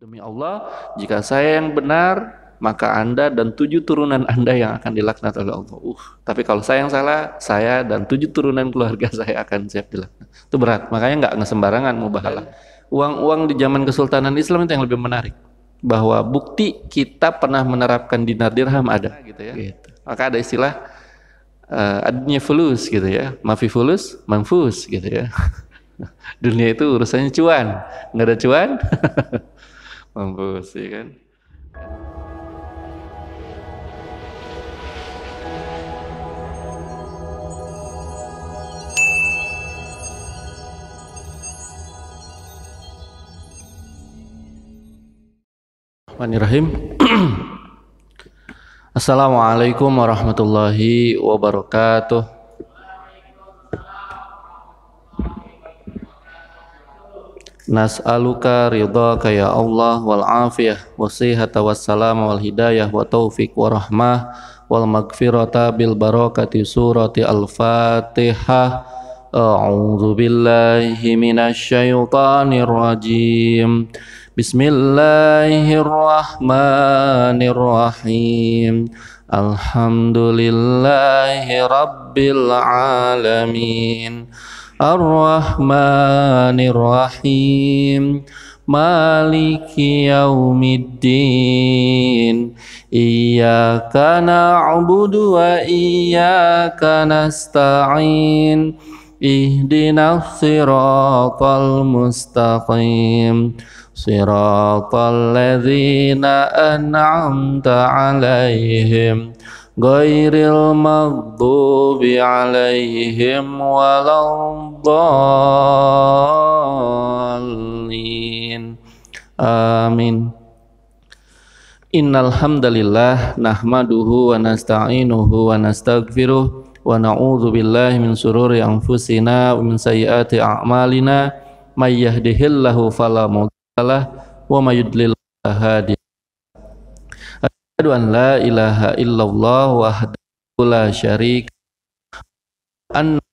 Demi Allah, jika saya yang benar, maka Anda dan 7 turunan Anda yang akan dilaknat oleh Allah. Tapi kalau saya yang salah, saya dan 7 turunan keluarga saya akan siap dilaknat. Itu berat, makanya nggak sembarangan mau bahala. Uang-uang di zaman Kesultanan Islam itu yang lebih menarik. Bahwa bukti kita pernah menerapkan dinar dirham ada. Gitu. Maka ada istilah adanya fulus gitu ya. Mafi fulus, manfus gitu ya. Dunia itu urusannya cuan. Nggak ada cuan, mampus ya kan. Bismillahirrahmanirrahim. Assalamualaikum warahmatullahi wabarakatuh. Nas'aluka ridhaka ya Allah wal afiyah wasihata wassalam wal hidayah wa taufiq wa rahmah wal maghfirata bil barakati surati al-Fatihah. A'udzu billahi minasy syaithanir rajim. Bismillahirrahmanirrahim. Alhamdulillahi rabbil alamin. Ar-Rahmanir Rahim. Maliki yaumiddin. Iyyaka na'budu wa iyyaka nasta'in. Ihdinas siratal mustaqim. Siratal ladzina an'amta 'alaihim ghairil maghdubi 'alaihim waladdallin. Amin. Innal hamdalillah nahmaduhu wa nasta'inuhu wa nastaghfiruh wa na'udzu billahi min shururi anfusina wa min sayyiati a'malina may yahdihillahu fala mudilla lahu wa may yudlil fala hadiya. Asyhadu an la ilaha illallah wahdahu la syarika anna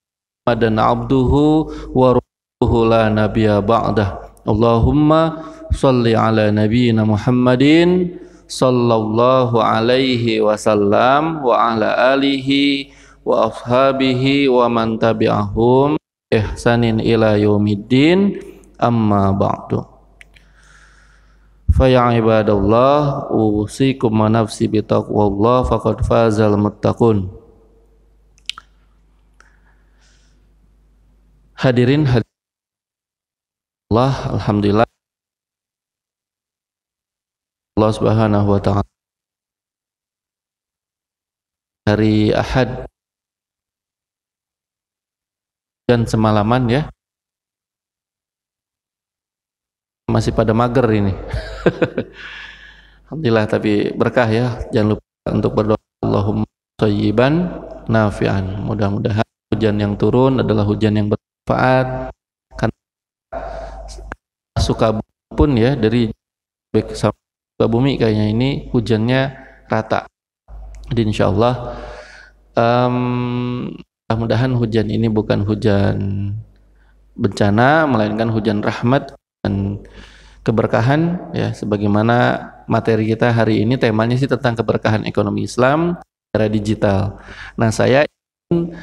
Muhammadan abduhu wa rasuluhu la nabiyya ba'dah. Allahumma shalli ala nabiyyina Muhammadin sallallahu alaihi wasallam wa ala alihi wa ashabihi wa man tabi'ahum ihsanin ila yaumiddin, amma ba'du. Fa ya ibadallah, usikum wa nafsi bi taqwallah faqad fazal muttaqun. Hadirin Allah, alhamdulillah Allah Subhanahu wa taala hari Ahad dan semalaman ya. Masih pada mager ini. Alhamdulillah, tapi berkah ya. Jangan lupa untuk berdoa Allahumma thayyiban nafi'an. Mudah-mudahan hujan yang turun adalah hujan yang bermanfaat. Karena Sukabumi pun ya, dari Sukabumi kayaknya ini hujannya rata. Jadi insyaallah mudah-mudahan hujan ini bukan hujan bencana, melainkan hujan rahmat dan keberkahan ya, sebagaimana materi kita hari ini temanya sih tentang keberkahan ekonomi Islam secara digital. Nah, saya ingin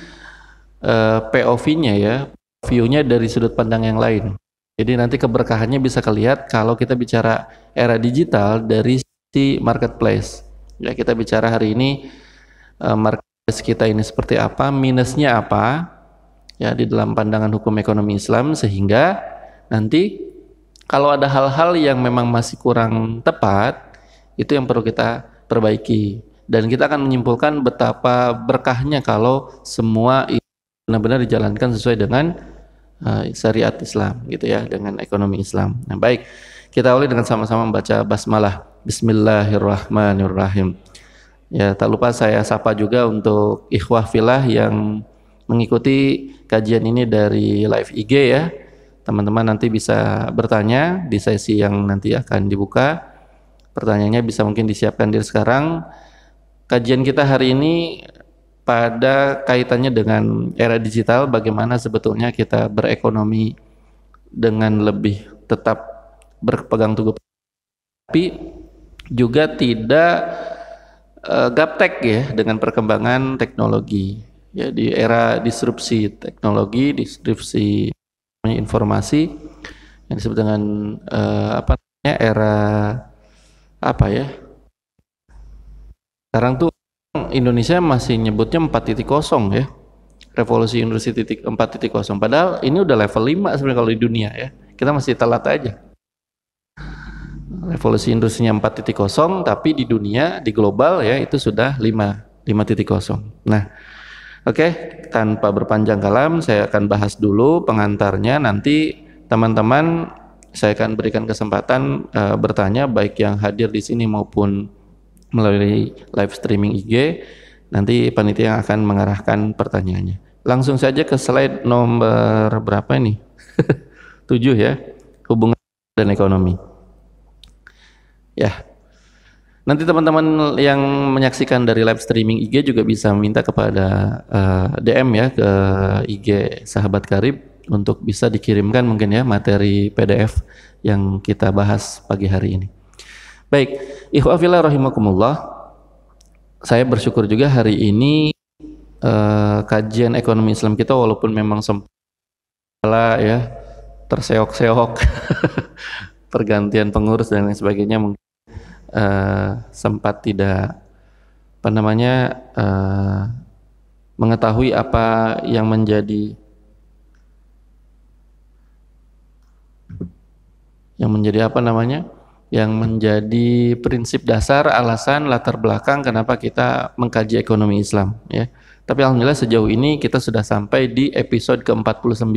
POV-nya ya, view-nya dari sudut pandang yang lain. Jadi nanti keberkahannya bisa kelihatan kalau kita bicara era digital dari sisi marketplace. Ya, kita bicara hari ini marketplace kita ini seperti apa, minusnya apa ya di dalam pandangan hukum ekonomi Islam, sehingga nanti kalau ada hal-hal yang memang masih kurang tepat, itu yang perlu kita perbaiki. Dan kita akan menyimpulkan betapa berkahnya kalau semua benar-benar dijalankan sesuai dengan syariat Islam gitu ya, dengan ekonomi Islam. Nah, baik, kita awali dengan sama-sama membaca basmalah. Bismillahirrahmanirrahim. Ya, tak lupa saya sapa juga untuk ikhwah filah yang mengikuti kajian ini dari live IG ya. Teman-teman nanti bisa bertanya di sesi yang nanti akan dibuka. Pertanyaannya bisa mungkin disiapkan dari sekarang. Kajian kita hari ini pada kaitannya dengan era digital, bagaimana sebetulnya kita berekonomi dengan lebih tetap berpegang teguh tapi juga tidak gaptek ya dengan perkembangan teknologi. Ya, di era disrupsi teknologi, disrupsi informasi yang disebut dengan apa namanya, era apa ya? Sekarang tuh Indonesia masih nyebutnya 4.0 ya. Revolusi industri 4.0. Padahal ini udah level 5 sebenarnya kalau di dunia ya. Kita masih telat aja. Revolusi industrinya 4.0, tapi di dunia, di global ya itu sudah 5.0. Nah, oke, tanpa berpanjang kalam saya akan bahas dulu pengantarnya. Nanti teman-teman saya akan berikan kesempatan bertanya baik yang hadir di sini maupun melalui live streaming IG. Nanti panitia yang akan mengarahkan pertanyaannya. Langsung saja ke slide nomor berapa ini? 7 ya, hubungan dan ekonomi. Ya, nanti teman-teman yang menyaksikan dari live streaming IG juga bisa minta kepada DM ya ke IG Sahabat Karib untuk bisa dikirimkan mungkin ya materi PDF yang kita bahas pagi hari ini. Baik, ikhwah fillah rahimakumullah. Saya bersyukur juga hari ini kajian ekonomi Islam kita walaupun memang sempat ya terseok-seok pergantian pengurus dan lain sebagainya mungkin sempat tidak apa namanya mengetahui apa yang menjadi apa namanya yang menjadi prinsip dasar, alasan, latar belakang kenapa kita mengkaji ekonomi Islam ya. Tapi alhamdulillah sejauh ini kita sudah sampai di episode ke-49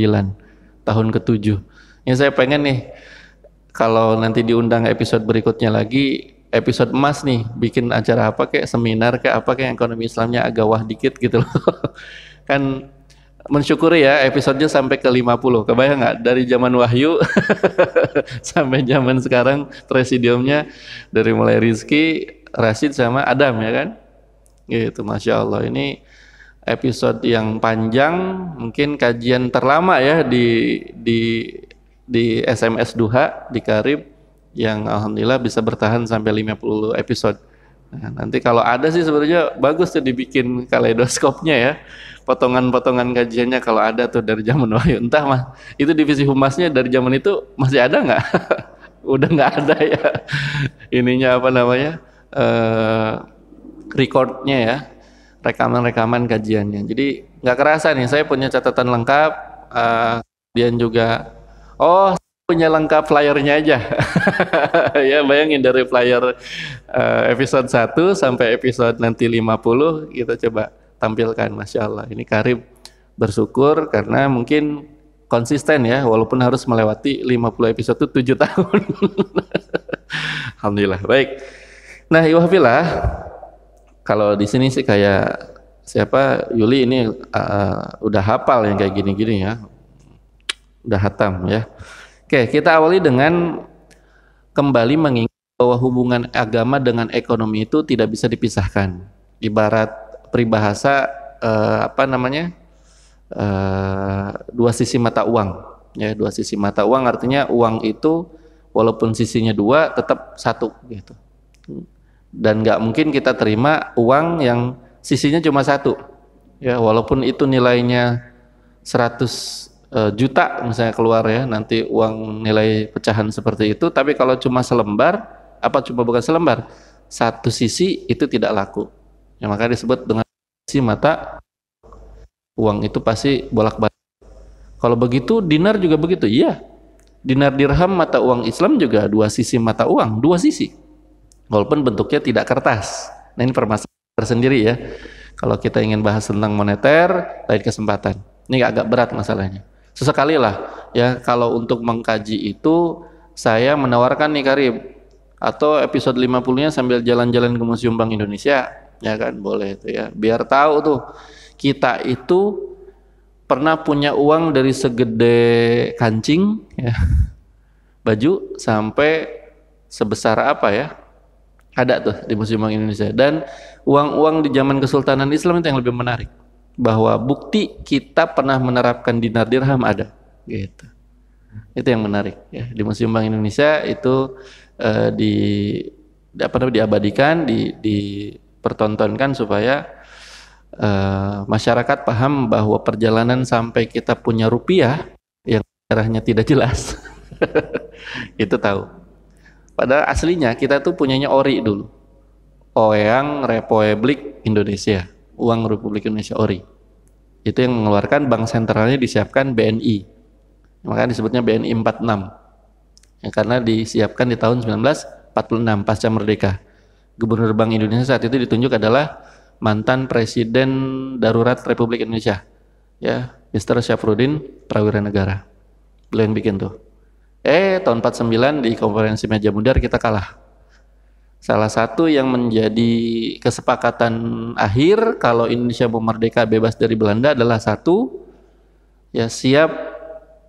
tahun ke-7. Yang saya pengen nih kalau nanti diundang episode berikutnya lagi, episode emas nih, bikin acara apa kayak seminar kayak apa kayak ekonomi Islamnya agak wah dikit gitu loh. Kan mensyukuri ya episodenya sampai ke 50. Kebayang nggak dari zaman Wahyu sampai zaman sekarang presidiumnya dari mulai Rizky, Rashid sama Adam ya kan? Gitu, Masya Allah. Ini episode yang panjang, mungkin kajian terlama ya di SMS Duha di Karib yang alhamdulillah bisa bertahan sampai 50 episode. Nah, nanti kalau ada sih sebenarnya bagus tuh dibikin kaleidoskopnya ya. Potongan-potongan kajiannya kalau ada tuh dari zaman Wahyu. Entah mah itu divisi humasnya dari zaman itu masih ada nggak? Udah nggak ada ya. Ininya apa namanya? Recordnya ya. Rekaman-rekaman kajiannya. Jadi nggak kerasa nih saya punya catatan lengkap. Kemudian juga punya lengkap flyernya aja. Ya bayangin dari flyer episode 1 sampai episode nanti 50 kita coba tampilkan. Masya Allah, ini Karib bersyukur karena mungkin konsisten ya walaupun harus melewati 50 episode itu 7 tahun. Alhamdulillah. Baik. Nah, iwahfilah kalau di sini sih kayak siapa Yuli ini udah hafal yang kayak gini-gini ya. Udah hatam ya. Oke, kita awali dengan kembali mengingat bahwa hubungan agama dengan ekonomi itu tidak bisa dipisahkan. Ibarat peribahasa apa namanya? Dua sisi mata uang. Ya, dua sisi mata uang artinya uang itu walaupun sisinya dua tetap satu gitu. Dan nggak mungkin kita terima uang yang sisinya cuma satu. Ya, walaupun itu nilainya 100 juta misalnya keluar ya nanti uang nilai pecahan seperti itu, tapi kalau cuma selembar bukan selembar satu sisi itu tidak laku ya, maka disebut dengan sisi mata uang itu pasti bolak-balik. Kalau begitu dinar juga begitu, iya, dinar dirham mata uang Islam juga dua sisi mata uang, dua sisi walaupun bentuknya tidak kertas. Nah, ini permasalahan tersendiri ya kalau kita ingin bahas tentang moneter lain kesempatan, ini agak berat masalahnya. Sesekali lah ya kalau untuk mengkaji itu saya menawarkan nih Karib atau episode 50-nya sambil jalan-jalan ke Museum Bank Indonesia ya kan, boleh itu ya, biar tahu tuh kita itu pernah punya uang dari segede kancing ya, baju sampai sebesar apa ya, ada tuh di Museum Bank Indonesia. Dan uang-uang di zaman Kesultanan Islam itu yang lebih menarik, bahwa bukti kita pernah menerapkan dinar dirham ada gitu. Itu yang menarik ya. Di Museum Bank Indonesia itu di apa namanya diabadikan, dipertontonkan supaya masyarakat paham bahwa perjalanan sampai kita punya rupiah yang sejarahnya tidak jelas itu tahu. Padahal aslinya kita tuh punyanya ori dulu. Oeang Republik Indonesia, uang Republik Indonesia ori. Itu yang mengeluarkan bank sentralnya disiapkan BNI. Makanya disebutnya BNI 46. Ya, karena disiapkan di tahun 1946 pasca merdeka. Gubernur Bank Indonesia saat itu ditunjuk adalah mantan Presiden Darurat Republik Indonesia, ya, Mr. Syafruddin Prawira Negara. Beliau yang bikin tuh. Tahun 49 di konferensi meja bundar kita kalah. Salah satu yang menjadi kesepakatan akhir kalau Indonesia mau merdeka bebas dari Belanda adalah satu, ya siap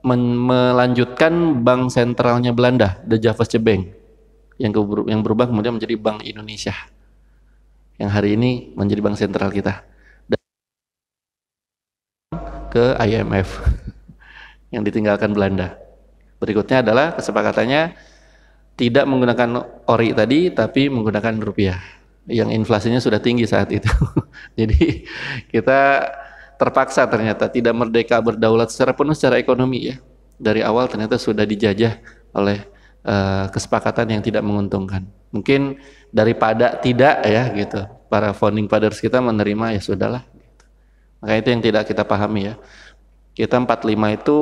melanjutkan bank sentralnya Belanda, the Javasche Bank, yang berubah kemudian menjadi Bank Indonesia, yang hari ini menjadi bank sentral kita, dan ke IMF yang ditinggalkan Belanda. Berikutnya adalah kesepakatannya tidak menggunakan ori tadi, tapi menggunakan rupiah yang inflasinya sudah tinggi saat itu. Jadi kita terpaksa ternyata tidak merdeka berdaulat secara penuh secara ekonomi ya. Dari awal ternyata sudah dijajah oleh kesepakatan yang tidak menguntungkan. Mungkin daripada tidak ya gitu. Para founding fathers kita menerima ya sudahlah. Gitu. Maka itu yang tidak kita pahami ya. Kita 45 itu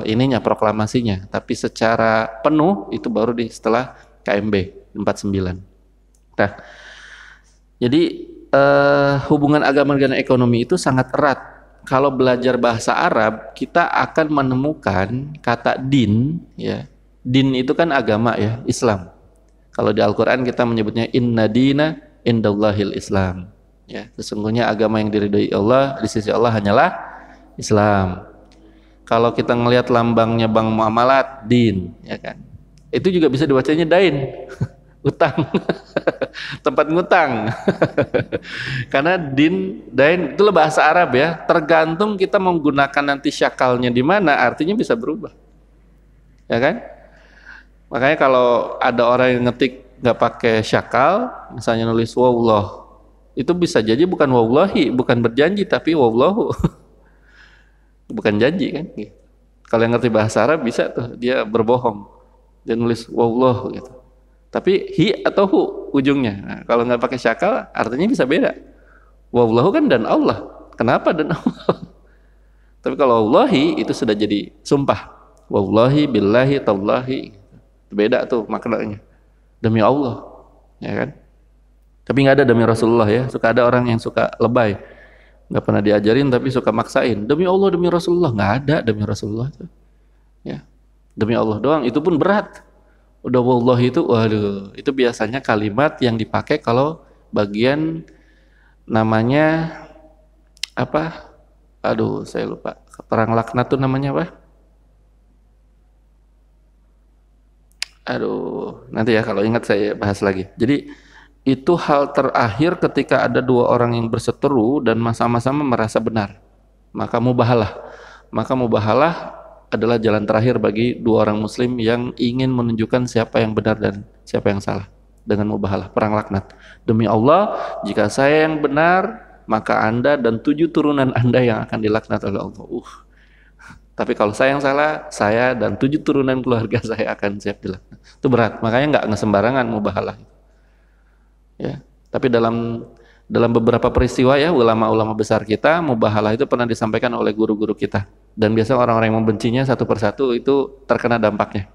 ininya proklamasinya, tapi secara penuh itu baru setelah KMB 49. Nah, jadi hubungan agama dengan ekonomi itu sangat erat. Kalau belajar bahasa Arab, kita akan menemukan kata din, ya. Din itu kan agama ya, Islam. Kalau di Al-Qur'an kita menyebutnya inna dina indallahil Islam. Ya, sesungguhnya agama yang diridhoi Allah di sisi Allah hanyalah Islam. Kalau kita ngelihat lambangnya bank muamalat, din, ya kan. Itu juga bisa dibacanya dain, utang, tempat ngutang. Karena din, dain itu bahasa Arab ya. Tergantung kita menggunakan nanti syakalnya di mana, artinya bisa berubah, ya kan. Makanya kalau ada orang yang ngetik nggak pakai syakal, misalnya nulis wallah, itu bisa jadi bukan wallahi, bukan berjanji, tapi wallahu. Bukan janji kan. Kalau yang ngerti bahasa Arab bisa tuh dia berbohong, dia nulis wallah gitu, tapi hi atau hu ujungnya. Nah, kalau nggak pakai syakal artinya bisa beda. Wallahu kan dan Allah, kenapa dan Allah? Tapi kalau wallahi itu sudah jadi sumpah, wallahi billahi tallahi, beda tuh maknanya, demi Allah, ya kan. Tapi nggak ada demi Rasulullah ya. Suka ada orang yang suka lebay, nggak pernah diajarin tapi suka maksain demi Allah demi Rasulullah. Nggak ada demi Rasulullah tuh. Ya, demi Allah doang itu pun berat. Udah wallah itu, waduh, itu biasanya kalimat yang dipakai kalau bagian namanya apa? Aduh, saya lupa. Perang laknat tuh namanya apa? Aduh, nanti ya kalau ingat saya bahas lagi. Jadi itu hal terakhir ketika ada dua orang yang berseteru dan sama-sama merasa benar, maka mubahalah. Maka mubahalah adalah jalan terakhir bagi dua orang muslim yang ingin menunjukkan siapa yang benar dan siapa yang salah. Dengan mubahalah, perang laknat. Demi Allah, jika saya yang benar, maka Anda dan 7 turunan Anda yang akan dilaknat oleh Allah. Tapi kalau saya yang salah, saya dan 7 turunan keluarga saya akan siap dilaknat. Itu berat, makanya nggak sembarangan mubahalah. Ya, tapi dalam beberapa peristiwa ya ulama-ulama besar kita, mubahalah itu pernah disampaikan oleh guru-guru kita, dan biasanya orang-orang yang membencinya satu persatu itu terkena dampaknya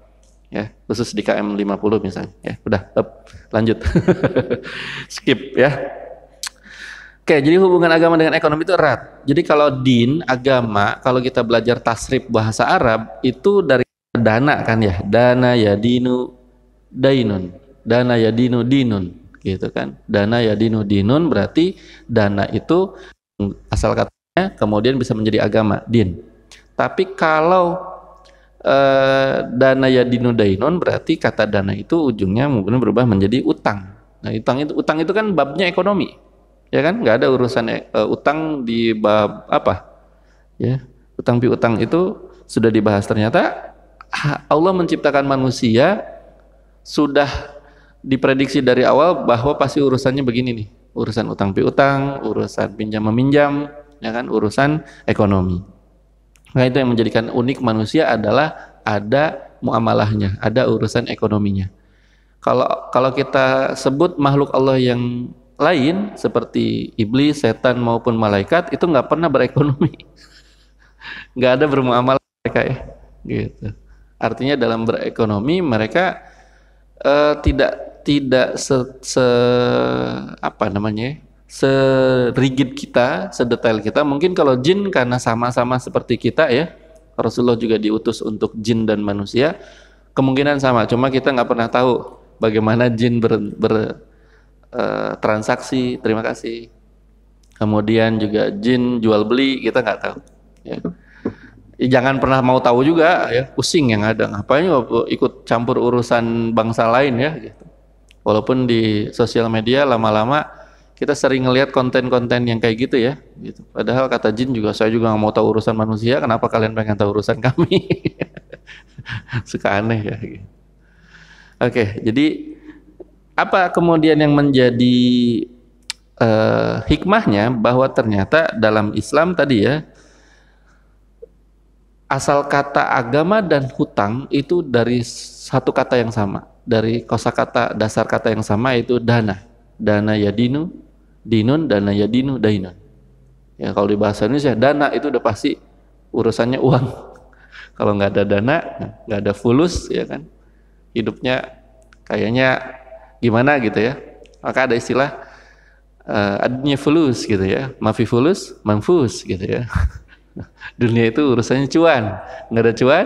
ya, khusus di KM 50 misalnya ya. Udah lanjut. Skip ya. Oke, jadi hubungan agama dengan ekonomi itu erat. Jadi kalau din, agama, kalau kita belajar tasrif bahasa Arab itu dari dana kan ya, dana ya dinu dainun, dana ya dinu dinun gitu kan. Dana ya dinu dinun berarti dana itu asal katanya kemudian bisa menjadi agama, din. Tapi kalau dana ya dinu dainun berarti kata dana itu ujungnya mungkin berubah menjadi utang. Nah, utang itu kan babnya ekonomi. Ya kan, nggak ada urusan utang di bab apa? Ya, utang piutang itu sudah dibahas ternyata Allah menciptakan manusia sudah diprediksi dari awal bahwa pasti urusannya begini nih, urusan utang piutang, urusan pinjam meminjam, ya kan, urusan ekonomi. Nah, itu yang menjadikan unik manusia adalah ada muamalahnya, ada urusan ekonominya. Kalau kita sebut makhluk Allah yang lain seperti iblis, setan maupun malaikat itu nggak pernah berekonomi, nggak ada bermuamalah mereka ya, gitu. Artinya dalam berekonomi mereka tidak apa namanya, serigid kita, sedetail kita. Mungkin kalau jin karena sama-sama seperti kita ya, Rasulullah juga diutus untuk jin dan manusia, kemungkinan sama. Cuma kita nggak pernah tahu bagaimana jin transaksi. Terima kasih. Kemudian juga jin jual beli, kita nggak tahu. Ya. Jangan pernah mau tahu juga ya, pusing yang ada. Ngapain ikut campur urusan bangsa lain ya? Gitu. Walaupun di sosial media lama-lama kita sering ngelihat konten-konten yang kayak gitu ya. Gitu. Padahal kata jin juga, saya juga nggak mau tahu urusan manusia. Kenapa kalian pengen tahu urusan kami? Suka aneh ya. Gitu. Oke, jadi apa kemudian yang menjadi hikmahnya bahwa ternyata dalam Islam tadi ya, asal kata agama dan hutang itu dari satu kata yang sama, dari kosakata dasar kata yang sama, itu dana. Dana yadinu dinun, dana yadinu dainun. Ya, kalau di bahasa Indonesia dana itu udah pasti urusannya uang. Kalau nggak ada dana, nggak ada fulus ya kan, hidupnya kayaknya gimana gitu ya. Maka ada istilah adanya fulus gitu ya, mafi fulus manfus gitu ya. Dunia itu urusannya cuan, nggak ada cuan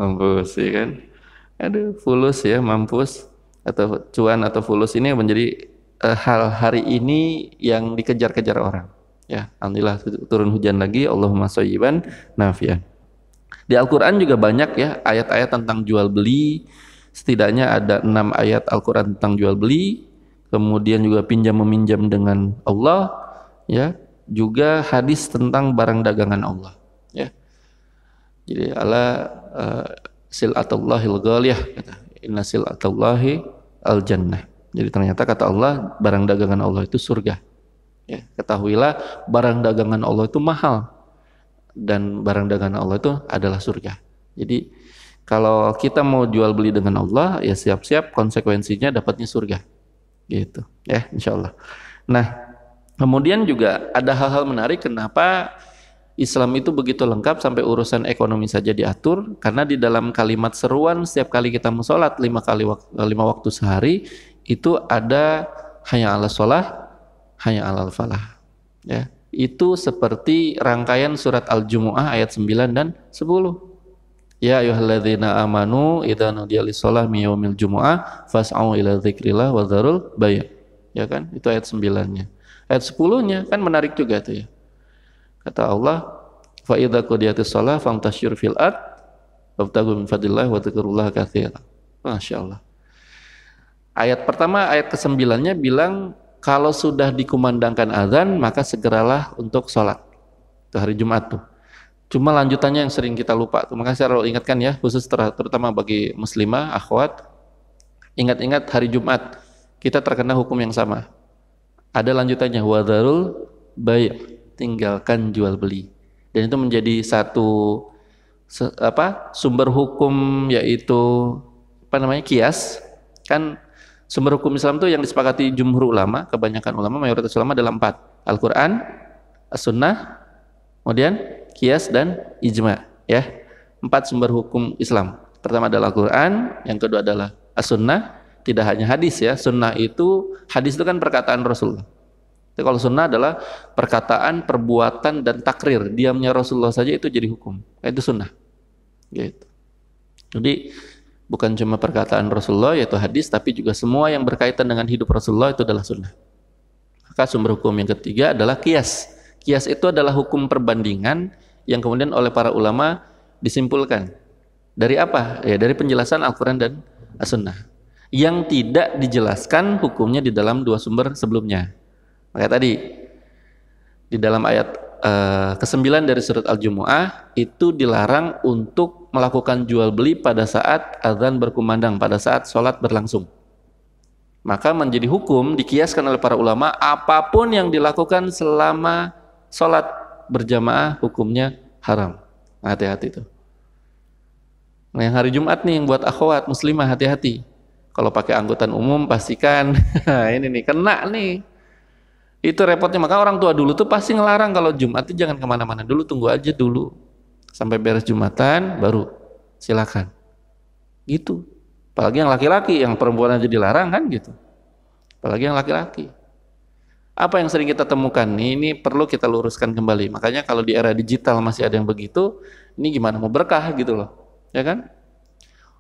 mampus ya kan. Aduh, fulus ya, mampus atau cuan atau fulus ini menjadi hal hari ini yang dikejar-kejar orang ya. Alhamdulillah turun hujan lagi, Allahumma shayyiban nafian. Di Al-Quran juga banyak ya ayat-ayat tentang jual beli. Setidaknya ada 6 ayat Al-Quran tentang jual beli. Kemudian juga pinjam meminjam dengan Allah ya. Juga hadis tentang barang dagangan Allah ya. Jadi ala silatullahil ghaliyah, inna silatullahi al jannah. Jadi ternyata kata Allah, barang dagangan Allah itu surga ya. Ketahuilah barang dagangan Allah itu mahal, dan barang dagangan Allah itu adalah surga. Jadi kalau kita mau jual beli dengan Allah, ya siap-siap konsekuensinya dapatnya surga gitu ya, insyaallah. Nah, kemudian juga ada hal-hal menarik kenapa Islam itu begitu lengkap sampai urusan ekonomi saja diatur, karena di dalam kalimat seruan setiap kali kita mau sholat 5 waktu sehari itu ada hayya 'alas shalah, hayya 'alal falah ya. Itu seperti rangkaian surat Al-Jumu'ah ayat 9 dan 10. Ya ayyuhalladzina amanu idza nudiya lis-shalah min yaumil jumu'ah fas'au ila dzikrillah wa dzarul bay'. Ya kan? Itu ayat 9-nya. Ayat 10-nya kan menarik juga tuh ya. Kata Allah, fa idza qudiyatis shalah fantashiru fil ard wabtaghu min fadlillah wa dzkurullaha katsiran. Masyaallah. Ayat pertama, ayat ke-9-nya bilang kalau sudah dikumandangkan azan maka segeralah untuk sholat. Itu hari Jumat tuh. Cuma lanjutannya yang sering kita lupa tuh. Makanya saya selalu ingatkan ya, khusus terutama bagi muslimah, akhwat, ingat-ingat hari Jumat kita terkena hukum yang sama. Ada lanjutannya, wadharul bay', tinggalkan jual beli. Dan itu menjadi satu sumber hukum, yaitu kias. Kan sumber hukum Islam itu yang disepakati jumhur ulama, kebanyakan ulama, mayoritas ulama adalah 4. Al-Quran, As-Sunnah, kemudian kias dan ijma ya. 4 sumber hukum Islam. Pertama adalah Al-Quran, yang kedua adalah As-Sunnah. Tidak hanya hadis ya, sunnah itu, hadis itu kan perkataan Rasulullah. Jadi kalau sunnah adalah perkataan, perbuatan dan takrir, diamnya Rasulullah saja itu jadi hukum. Itu sunnah. Gitu. Jadi bukan cuma perkataan Rasulullah yaitu hadis, tapi juga semua yang berkaitan dengan hidup Rasulullah itu adalah sunnah. Maka sumber hukum yang ketiga adalah kias. Kias itu adalah hukum perbandingan yang kemudian oleh para ulama disimpulkan. Dari apa? Ya dari penjelasan Al-Quran dan As-Sunnah. Yang tidak dijelaskan hukumnya di dalam 2 sumber sebelumnya. Makanya tadi di dalam ayat ke-9 dari surat Al-Jumu'ah itu dilarang untuk melakukan jual beli pada saat azan berkumandang, pada saat sholat berlangsung. Maka menjadi hukum dikiaskan oleh para ulama, apapun yang dilakukan selama sholat berjamaah hukumnya haram. Hati-hati itu. Nah, yang hari Jumat nih, yang buat akhwat muslimah, hati-hati. Kalau pakai angkutan umum pastikan ini nih kena nih. Itu repotnya. Maka orang tua dulu tuh pasti ngelarang kalau Jumat itu jangan kemana-mana dulu, tunggu aja dulu sampai beres Jumatan baru silakan. Gitu. Apalagi yang laki-laki, yang perempuan aja dilarang kan gitu. Apalagi yang laki-laki. Apa yang sering kita temukan nih, ini perlu kita luruskan kembali. Makanya kalau di era digital masih ada yang begitu, ini gimana mau berkah gitu loh. Ya kan?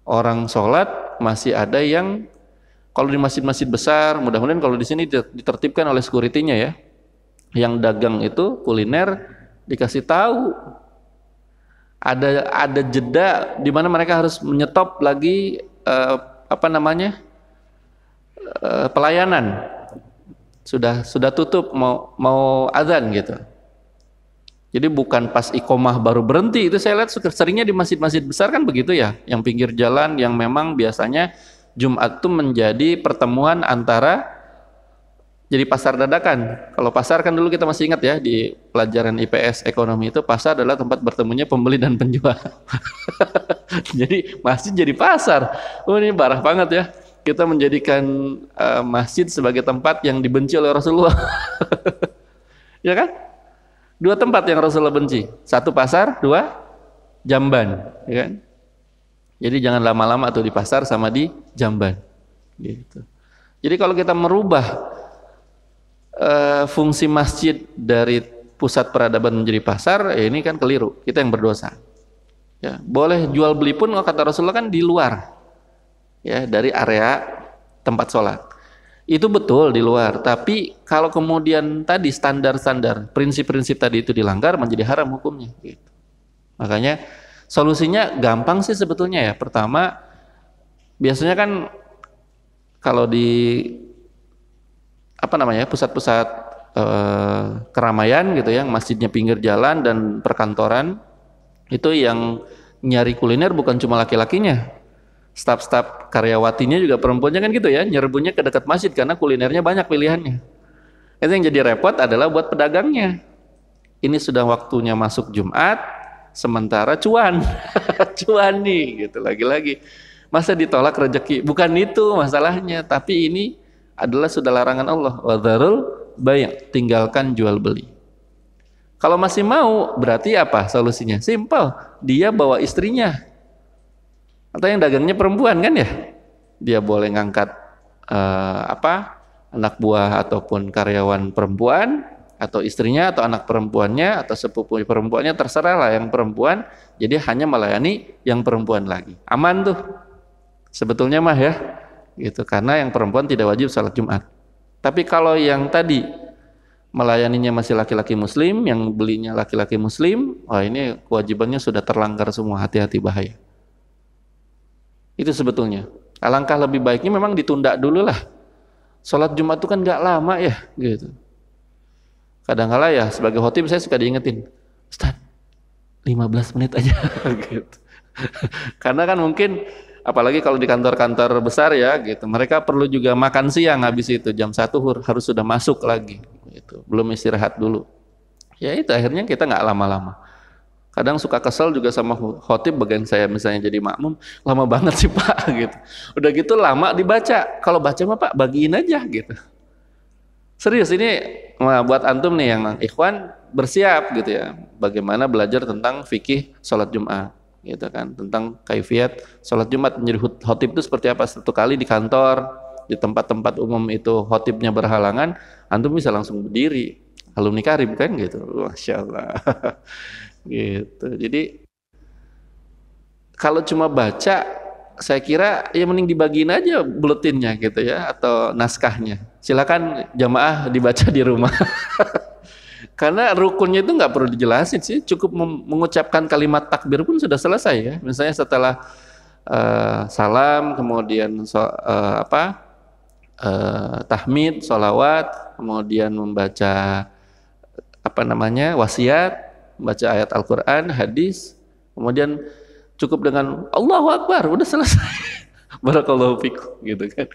Orang sholat masih ada yang kalau di masjid-masjid besar, mudah-mudahan kalau di sini ditertibkan oleh security-nya ya. Yang dagang itu kuliner dikasih tahu. Ada jeda di mana mereka harus menyetop lagi pelayanan. Sudah tutup mau azan gitu. Jadi bukan pas iqomah baru berhenti. Itu saya lihat seringnya di masjid-masjid besar kan begitu ya, yang pinggir jalan yang memang biasanya Jumat itu menjadi pertemuan antara jadi pasar dadakan. Kalau pasar kan dulu kita masih ingat ya di pelajaran IPS ekonomi itu pasar adalah tempat bertemunya pembeli dan penjual. Jadi masjid jadi pasar. Oh ini parah banget ya. Kita menjadikan masjid sebagai tempat yang dibenci oleh Rasulullah. Ya kan? Dua tempat yang Rasulullah benci. Satu pasar, dua jamban. Ya kan? Jadi jangan lama-lama tuh di pasar sama di jamban. Gitu. Jadi kalau kita merubah fungsi masjid dari pusat peradaban menjadi pasar, ini kan keliru. Kita yang berdosa. Ya, boleh jual beli pun kata Rasulullah kan di luar. Ya, dari area tempat sholat itu betul di luar, tapi kalau kemudian tadi standar-standar prinsip-prinsip tadi itu dilanggar menjadi haram hukumnya gitu. Makanya solusinya gampang sih sebetulnya ya. Pertama, biasanya kan kalau di pusat-pusat keramaian gitu ya, masjidnya pinggir jalan dan perkantoran, itu yang nyari kuliner bukan cuma laki-lakinya, staf-staf karyawatinya juga perempuannya kan gitu ya, nyerbunya ke dekat masjid karena kulinernya banyak pilihannya. Itu yang jadi repot adalah buat pedagangnya. Ini sudah waktunya masuk Jumat, sementara cuan, cuan nih, gitu lagi-lagi. Masa ditolak rezeki? Bukan itu masalahnya, tapi ini adalah sudah larangan Allah. Wadharul bay', tinggalkan jual beli. Kalau masih mau, berarti apa solusinya? Simpel, dia bawa istrinya. Atau yang dagangnya perempuan kan ya, dia boleh ngangkat anak buah ataupun karyawan perempuan, atau istrinya atau anak perempuannya atau sepupu perempuannya, terserah lah yang perempuan. Jadi hanya melayani yang perempuan lagi, aman tuh sebetulnya mah ya gitu, karena yang perempuan tidak wajib salat Jumat. Tapi kalau yang tadi melayaninya masih laki-laki muslim, yang belinya laki-laki muslim, wah ini kewajibannya sudah terlanggar semua, hati-hati bahaya. Itu sebetulnya. Alangkah lebih baiknya memang ditunda dulu lah. Sholat Jumat itu kan gak lama ya, gitu. Kadang-kala ya sebagai khotib saya suka diingetin, Ustaz, 15 menit aja, gitu. Karena kan mungkin, apalagi kalau di kantor-kantor besar ya, gitu. Mereka perlu juga makan siang, habis itu jam 1 harus sudah masuk lagi, gitu. Belum istirahat dulu. Ya itu akhirnya kita nggak lama-lama. Kadang suka kesel juga sama khotib bagian saya misalnya jadi makmum, lama banget sih Pak gitu. Udah gitu lama dibaca. Kalau baca mah Pak bagiin aja gitu. Serius ini buat antum nih yang ikhwan bersiap gitu ya. Bagaimana belajar tentang fikih sholat Jumat gitu kan, tentang kaifiat sholat Jumat. Menjadi khotib itu seperti apa? Satu kali di kantor, di tempat-tempat umum itu khotibnya berhalangan, antum bisa langsung berdiri. Alumni Karim kan gitu. Masya Allah. Gitu. Jadi kalau cuma baca, saya kira ya mending dibagiin aja buletinnya gitu ya, atau naskahnya. Silakan jamaah dibaca di rumah. Karena rukunnya itu nggak perlu dijelasin sih, cukup mengucapkan kalimat takbir pun sudah selesai ya. Misalnya setelah salam, kemudian tahmid, sholawat, kemudian membaca wasiat, baca ayat Al-Quran, hadis, kemudian cukup dengan Allahu Akbar udah selesai. Barakallahu fikum gitu kan.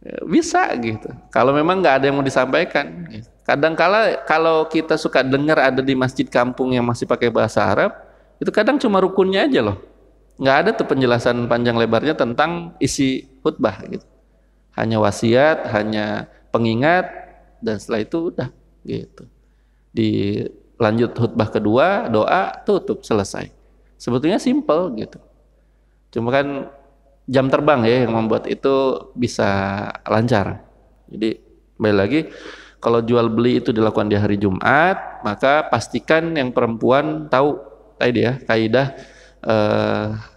Ya, bisa gitu. Kalau memang nggak ada yang mau disampaikan. Gitu. Kadang kala kalau kita suka dengar ada di masjid kampung yang masih pakai bahasa Arab, itu kadang cuma rukunnya aja loh. Nggak ada tuh penjelasan panjang lebarnya tentang isi khutbah gitu. Hanya wasiat, hanya pengingat, dan setelah itu udah gitu. Dilanjut khutbah kedua, doa, tutup, selesai. Sebetulnya simple gitu. Cuma kan jam terbang ya yang membuat itu bisa lancar. Jadi kembali lagi, kalau jual beli itu dilakukan di hari Jumat, maka pastikan yang perempuan tahu tadi ya kaidah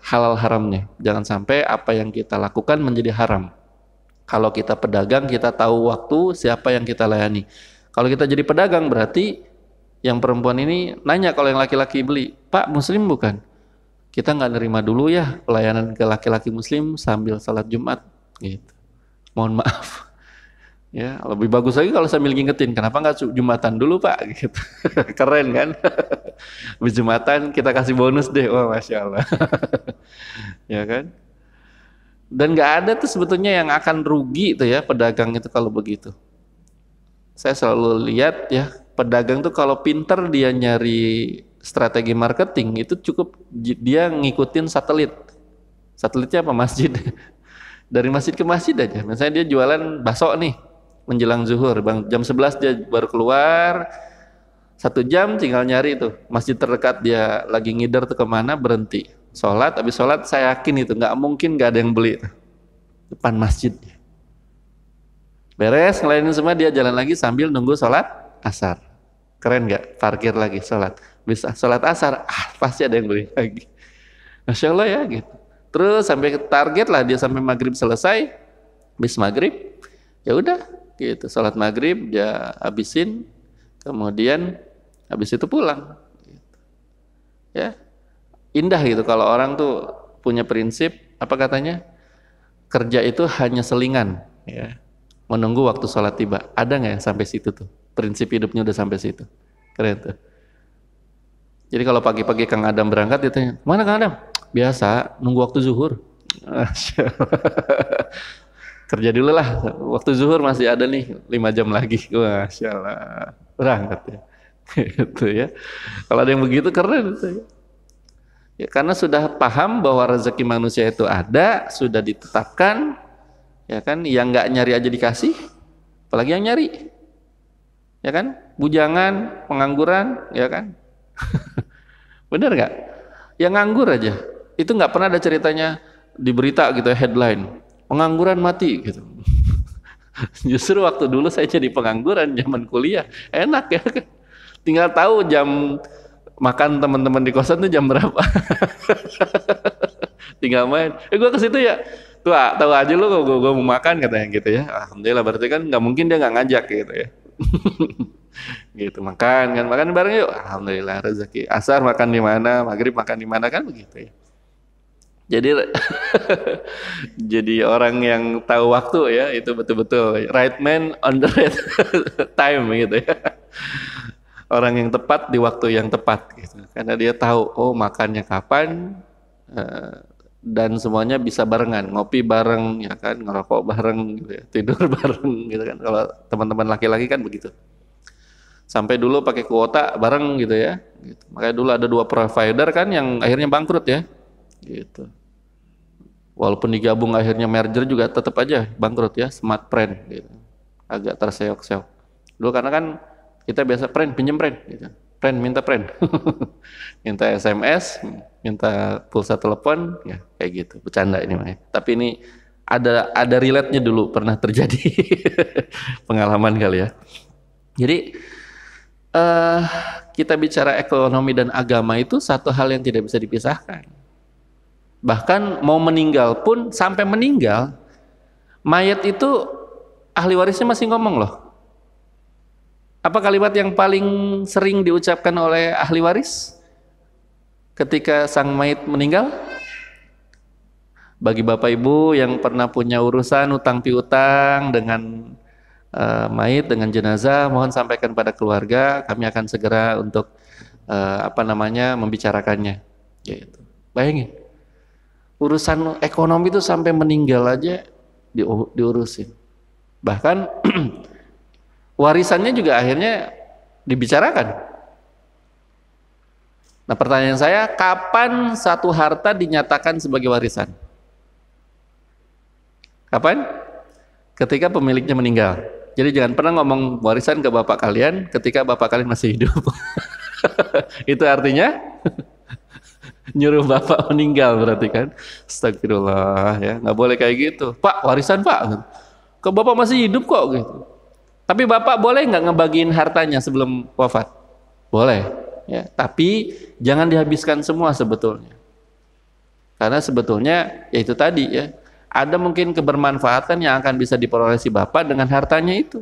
halal haramnya. Jangan sampai apa yang kita lakukan menjadi haram. Kalau kita pedagang, kita tahu waktu siapa yang kita layani. Kalau kita jadi pedagang berarti yang perempuan ini nanya kalau yang laki-laki beli, Pak Muslim bukan? Kita nggak nerima dulu ya pelayanan ke laki-laki Muslim sambil salat Jumat, gitu. Mohon maaf. Ya, lebih bagus lagi kalau sambil ngingetin, kenapa nggak Jumatan dulu Pak? Gitu. Keren kan? Habis Jumatan kita kasih bonus deh, wah Masya Allah. Ya kan? Dan nggak ada tuh sebetulnya yang akan rugi tuh ya pedagang itu kalau begitu. Saya selalu lihat ya, pedagang tuh kalau pinter dia nyari strategi marketing itu cukup dia ngikutin satelit. Satelitnya apa? Masjid. Dari masjid ke masjid aja. Misalnya dia jualan bakso nih menjelang zuhur, jam 11 dia baru keluar, 1 jam tinggal nyari itu masjid terdekat dia lagi ngider tuh kemana, berhenti sholat. Habis sholat saya yakin itu nggak mungkin nggak ada yang beli depan masjid. Beres ngelayanin semua, dia jalan lagi sambil nunggu sholat asar. Keren nggak? Parkir lagi sholat. Bisa sholat asar, pasti ada yang beli lagi. Masya Allah ya gitu. Terus sampai target lah dia sampai maghrib selesai. Habis maghrib, ya udah gitu. Sholat maghrib dia habisin, kemudian habis itu pulang. Gitu. Ya, indah gitu kalau orang tuh punya prinsip apa katanya? Kerja itu hanya selingan, ya. Menunggu waktu sholat tiba. Ada nggak yang sampai situ tuh? Prinsip hidupnya udah sampai situ. Keren tuh. Jadi kalau pagi-pagi Kang Adam berangkat ditanya, mana Kang Adam? Biasa, nunggu waktu zuhur. Kerja dulu lah, waktu zuhur masih ada nih 5 jam lagi. Masya Allah, berangkat ya. Gitu ya. Kalau ada yang begitu keren itu ya. Ya, karena sudah paham bahwa rezeki manusia itu ada, sudah ditetapkan, ya kan? Yang nggak nyari aja dikasih, apalagi yang nyari, ya kan? Bujangan, pengangguran, ya kan? Bener nggak? Yang nganggur aja, itu nggak pernah ada ceritanya di berita gitu ya, headline pengangguran mati gitu. Justru waktu dulu saya jadi pengangguran zaman kuliah enak ya, tinggal tahu jam makan teman-teman di kosan tuh jam berapa. Tinggal main, gue ke situ ya, tuh tahu aja lu gue mau makan katanya gitu ya. Alhamdulillah, berarti kan nggak mungkin dia nggak ngajak gitu ya. Gitu, makan bareng yuk, alhamdulillah rezeki. Asar makan di mana, maghrib makan di mana, kan begitu ya. Jadi jadi orang yang tahu waktu ya, itu betul-betul right man on the right time gitu ya. Orang yang tepat di waktu yang tepat gitu. Karena dia tahu oh makannya kapan, dan semuanya bisa barengan, ngopi bareng ya kan, ngerokok bareng gitu ya, tidur bareng gitu kan. Kalau teman-teman laki-laki kan begitu. Sampai dulu pakai kuota bareng gitu ya. Gitu. Makanya dulu ada 2 provider kan yang akhirnya bangkrut ya. Gitu. Walaupun digabung akhirnya merger juga tetap aja bangkrut ya, Smartfren gitu. Agak terseok-seok. Dulu karena kan kita biasa pinjem gitu. Minta minta SMS, minta pulsa telepon, ya kayak gitu. Bercanda ini mah. Tapi ini ada relate-nya dulu pernah terjadi pengalaman kali ya. Jadi kita bicara ekonomi dan agama itu satu hal yang tidak bisa dipisahkan. Bahkan mau meninggal pun, sampai meninggal, mayat itu ahli warisnya masih ngomong loh. Apa kalimat yang paling sering diucapkan oleh ahli waris ketika sang mayat meninggal? Bagi bapak ibu yang pernah punya urusan utang piutang dengan mayit, dengan jenazah, mohon sampaikan pada keluarga, kami akan segera untuk membicarakannya. Gitu. Bayangin, urusan ekonomi itu sampai meninggal aja diurusin. Bahkan warisannya juga akhirnya dibicarakan. Nah, pertanyaan saya, kapan satu harta dinyatakan sebagai warisan? Kapan? Ketika pemiliknya meninggal. Jadi jangan pernah ngomong warisan ke bapak kalian ketika bapak kalian masih hidup. Itu artinya nyuruh bapak meninggal berarti kan. Astagfirullah ya, nggak boleh kayak gitu. Pak, warisan Pak. Ke bapak masih hidup kok gitu. Tapi bapak boleh nggak ngebagiin hartanya sebelum wafat? Boleh. Ya, tapi jangan dihabiskan semua sebetulnya. Karena sebetulnya ya itu tadi ya. Ada mungkin kebermanfaatan yang akan bisa diperoleh si bapak dengan hartanya itu.